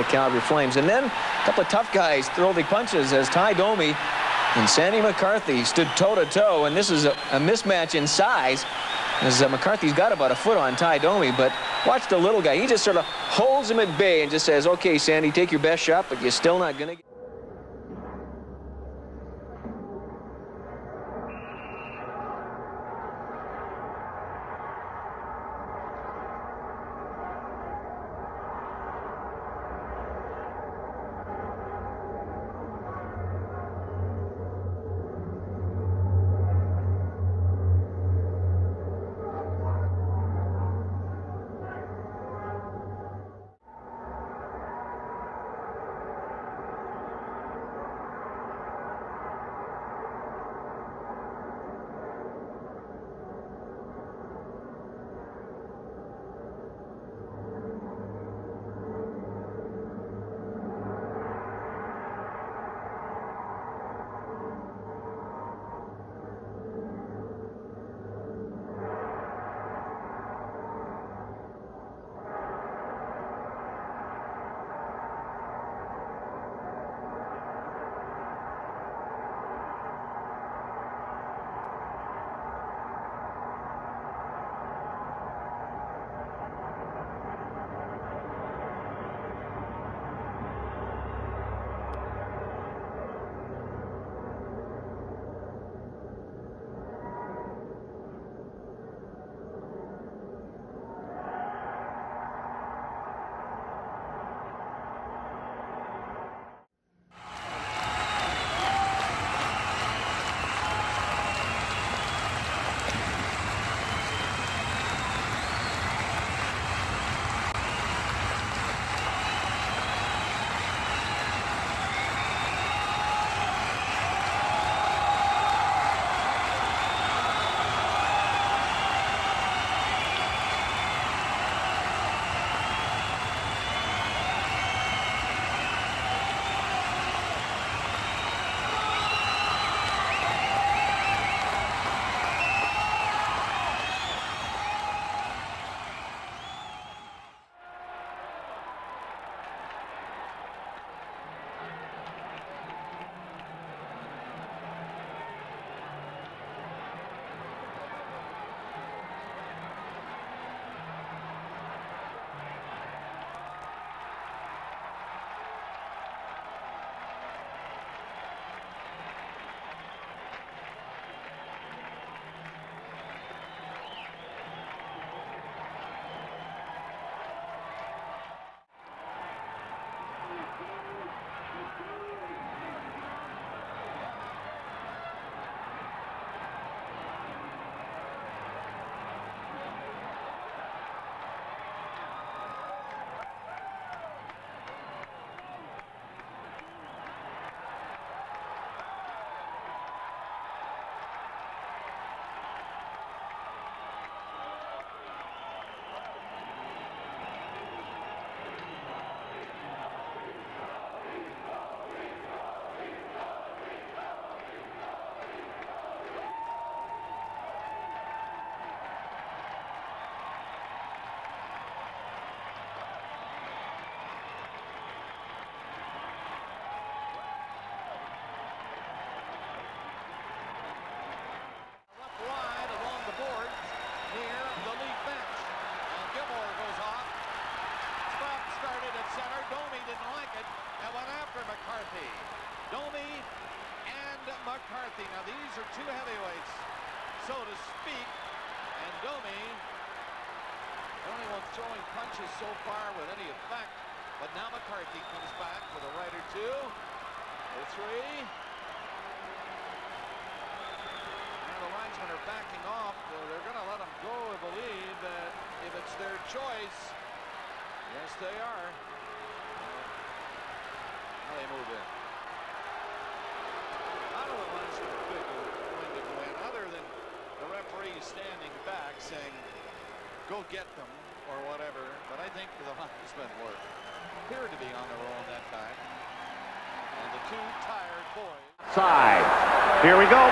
Calgary Flames. And then a couple of tough guys throw the punches as Domi and Sandy McCarthy stood toe-to-toe. And this is a mismatch in size, as McCarthy's got about a foot on Domi. But watch the little guy. He just sort of holds him at bay and just says, okay, Sandy, take your best shot, but you're still not going to get... McCarthy. Domi and McCarthy. Now these are two heavyweights, so to speak. And Domi, the only one throwing punches so far with any effect. But now McCarthy comes back with a right or two, or three. And the linesmen are backing off. They're going to let them go, I believe, if it's their choice. Yes, they are. Now they move in. None of the linesmen are big going to go in, other than the referee standing back saying, go get them, or whatever. But I think the linesmen appeared to be on their own that time. And the two tired boys. Side. Here we go.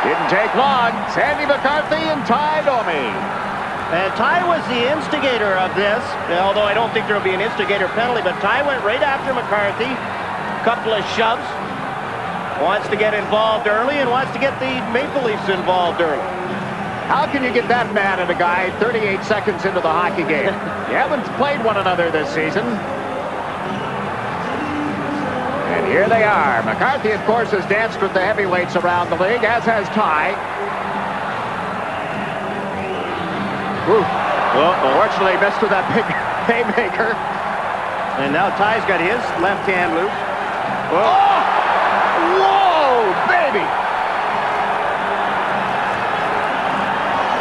Didn't take long. Sandy McCarthy and Domi. And Ty was the instigator of this, although I don't think there will be an instigator penalty, but Ty went right after McCarthy. Couple of shoves. Wants to get involved early and wants to get the Maple Leafs involved early. How can you get that mad at a guy 38 seconds into the hockey game? You haven't played one another this season. And here they are. McCarthy, of course, has danced with the heavyweights around the league, as has Ty. Fortunately missed with that big haymaker. And now Ty's got his left hand loose. Whoa, baby!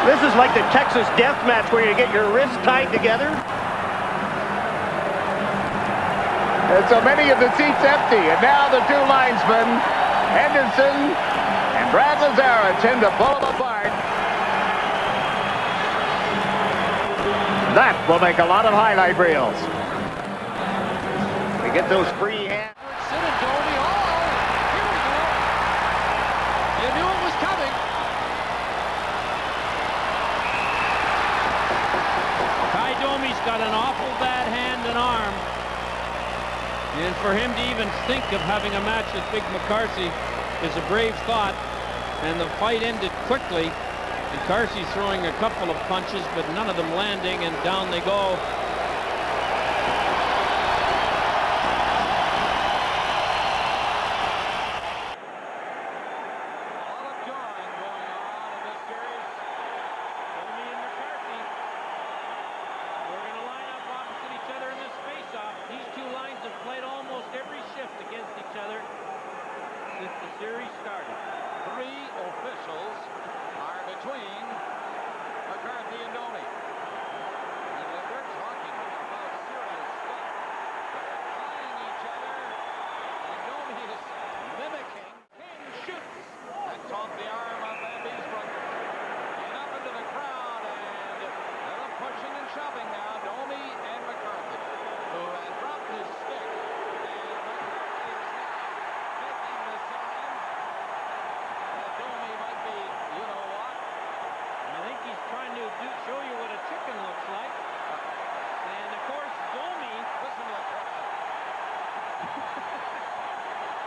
This is like the Texas death match where you get your wrists tied together. And so many of the seats empty, and now the two linesmen, Henderson and Brad Lazara, tend to pull them apart. That will make a lot of highlight reels. We get those free hands. Domi. Oh, here we go. You knew it was coming. Ty Domi's got an awful bad hand and arm. And for him to even think of having a match with Big McCarthy is a brave thought. And the fight ended quickly. McCarthy throwing a couple of punches, but none of them landing, and down they go. Between McCarthy and Domi. And they're talking about serious stuff. They're eyeing each other. And Domi is mimicking. King shoots. That's off the arm of Van Beesbrook. And up into the crowd. And they're pushing and shoving now. Domi and McCarthy, who had dropped his stick. And McCarthy is now making the sign that Domi might be, you know what? I think he's trying to show you what a chicken looks like. And of course, Domi. Listen to the crowd.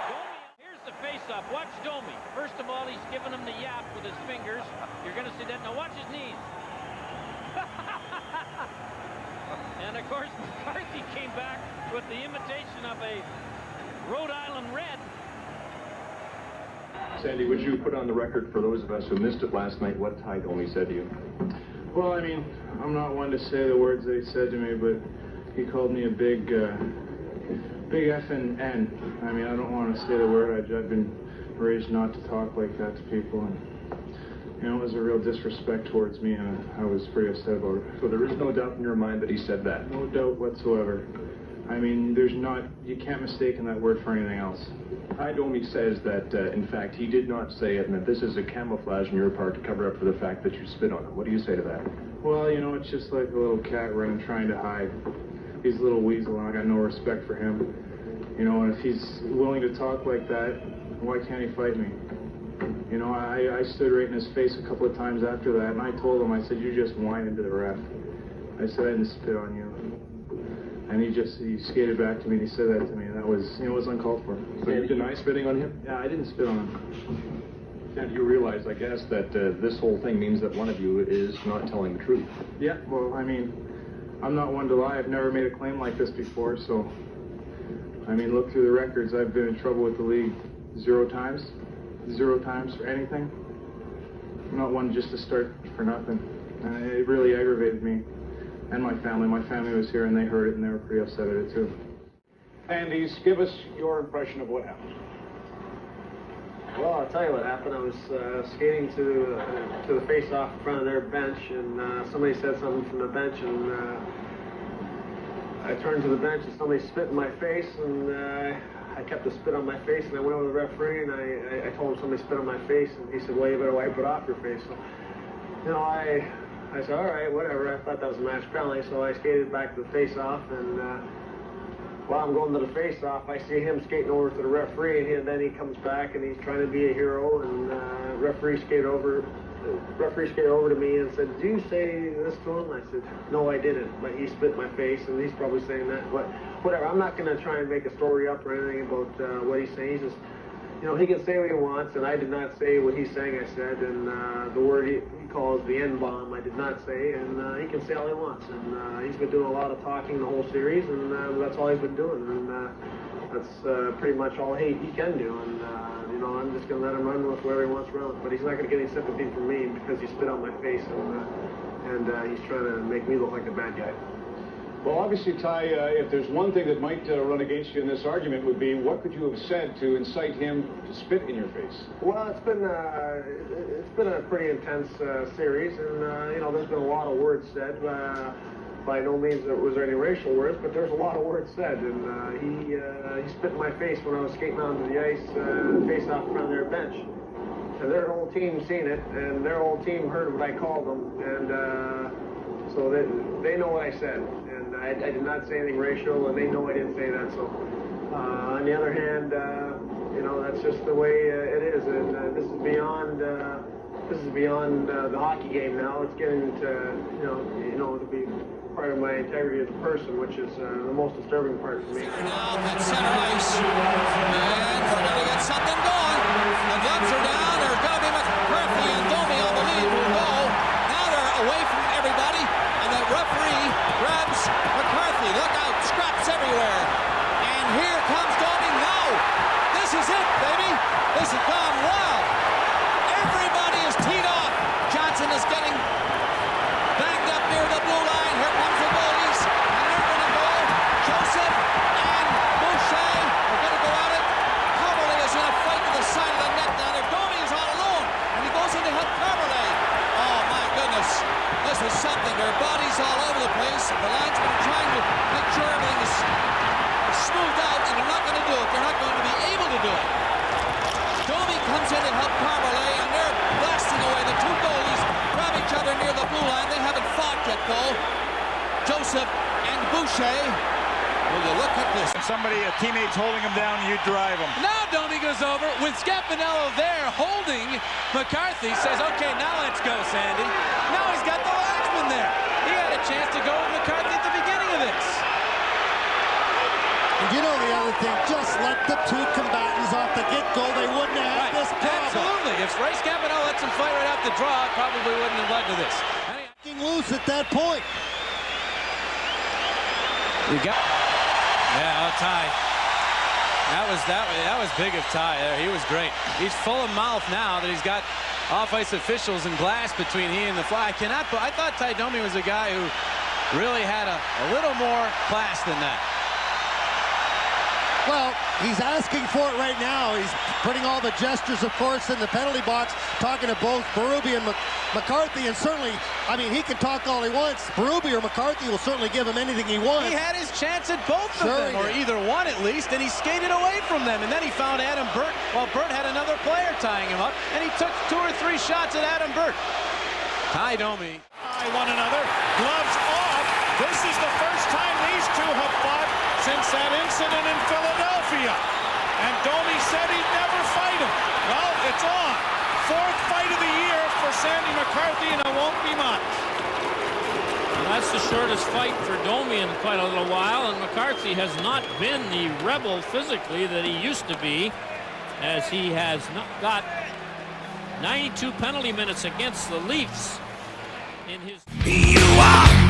Domi, here's the face-off. Watch Domi. First of all, he's giving him the yap with his fingers. You're going to see that. Now watch his knees. And of course, McCarthy came back with the imitation of a Rhode Island Red. Sandy, would you put on the record for those of us who missed it last night what Ty Domi said to you? Well, I mean, I'm not one to say the words that he said to me, but he called me a big effing N. I mean, I don't want to say the word. I've been raised not to talk like that to people, and you know, it was a real disrespect towards me, and I was pretty upset about it. So there is no doubt in your mind that he said that? No doubt whatsoever. I mean, you can't mistake that word for anything else. Ty Domi says that, in fact, he did not say it, and that this is a camouflage on your part to cover up for the fact that you spit on him. What do you say to that? Well, you know, it's just like a little cat running, trying to hide. He's a little weasel, and I got no respect for him. You know, and if he's willing to talk like that, why can't he fight me? You know, I stood right in his face a couple of times after that, and I told him, I said, you just whined to the ref. I said, I didn't spit on you. And he skated back to me and he said that to me, and that was, you know, it was uncalled for. So you deny spitting on him? Yeah, I didn't spit on him. And you realize, I guess, that this whole thing means that one of you is not telling the truth. Yeah, well, I mean, I'm not one to lie. I've never made a claim like this before, so, I mean, look through the records. I've been in trouble with the league 0 times. 0 times for anything. I'm not one just to start for nothing. And it really aggravated me. And my family. My family was here and they heard it and they were pretty upset at it too. Andes, give us your impression of what happened. Well, I'll tell you what happened. I was skating to the face-off in front of their bench, and somebody said something from the bench, and I turned to the bench and somebody spit in my face, and I kept the spit on my face, and I went over to the referee and I told him somebody spit on my face, and he said, well, you better wipe it off your face. So, you know, I said, all right, whatever. I thought that was a match penalty, so I skated back to the face-off, and while I'm going to the face-off, I see him skating over to the referee, and then he comes back, and he's trying to be a hero, and referee skated over the referee came over to me and said, "Did you say this to him?" I said, "No, I didn't, but he spit in my face," and he's probably saying that. But whatever, I'm not going to try and make a story up or anything about what he's saying. He's just, you know, he can say what he wants, and I did not say what he's saying I said, and the word he calls the N-bomb I did not say, and he can say all he wants, and he's been doing a lot of talking the whole series, and that's all he's been doing, and that's pretty much all he can do, and you know, I'm just going to let him run with whatever he wants to run, but he's not going to get any sympathy from me because he spit on my face, and he's trying to make me look like the bad guy. Well, obviously, Ty, if there's one thing that might run against you in this argument would be, what could you have said to incite him to spit in your face? Well, it's been a pretty intense series, and you know, there's been a lot of words said. By no means was there any racial words, but there's a lot of words said, and he spit in my face when I was skating onto the ice, face off from their bench, and their whole team seen it, and their whole team heard what I called them, and so they know what I said. I did not say anything racial, and they know I didn't say that. So, on the other hand, you know, that's just the way it is, and this is beyond the hockey game now. It's getting to you know to be part of my integrity as a person, which is the most disturbing part for me. Now at center ice, and we're going to get something going. The gloves are down. There's going to be McCarthy and Domi on the lead will go. Now they're away from everybody, and the referee grabs McCarthy. Look out, scraps everywhere. And here comes Domi now. This is it, baby. This has gone wild. Everybody is teed off. Johnson is getting banged up near the blue line. Here comes the goalies, and they're going to go. Joseph and Boucher are going to go at it. Carberley is going to fight to the side of the net down there. Domi is all alone, and he goes in to help Carberley. Oh, my goodness. This is something. Their bodies all over the place. The linesmen are trying to make sure everything is smoothed out, and they're not going to do it. They're not going to be able to do it. Domi comes in to help Carberley, and they're blasting away. The two goalies grab each other near the blue line. They haven't fought yet, though. Joseph and Boucher. Will you look at this? Somebody, a teammate's holding him down, you drive him. Now Domi goes over with Scapinello there holding McCarthy. Says, okay, now let's go, Sandy. Now he's got the linesman there. He had a chance to go with McCarthy at the beginning of this. And you know the other thing, just let the two combatants off the get-go. They wouldn't have had this problem. Absolutely. If Ray Scapinello lets him fight right out the draw, it probably wouldn't have led to this. Loose at that point. You got... Yeah, Ty. That was big of Ty there. He was great. He's full of mouth now that he's got off-ice officials and glass between he and the fly. I thought Ty Domi was a guy who really had a little more class than that. Well, he's asking for it right now. He's putting all the gestures, of course, in the penalty box, talking to both Berube and McCarthy, and certainly, I mean, he can talk all he wants. Berube or McCarthy will certainly give him anything he wants. He had his chance at both of them, or either one at least, and he skated away from them. And then he found Adam Burt, while Burt had another player tying him up, and he took 2 or 3 shots at Adam Burt. Ty Domi. One another, gloves off. This is the first time these two have fought since that incident in Philadelphia. And Domi said he'd never fight him. Well, it's on. 4th fight of the year for Sandy McCarthy, and it won't be much. Well, that's the shortest fight for Domi in quite a little while, and McCarthy has not been the rebel physically that he used to be, as he has not got 92 penalty minutes against the Leafs in his... You are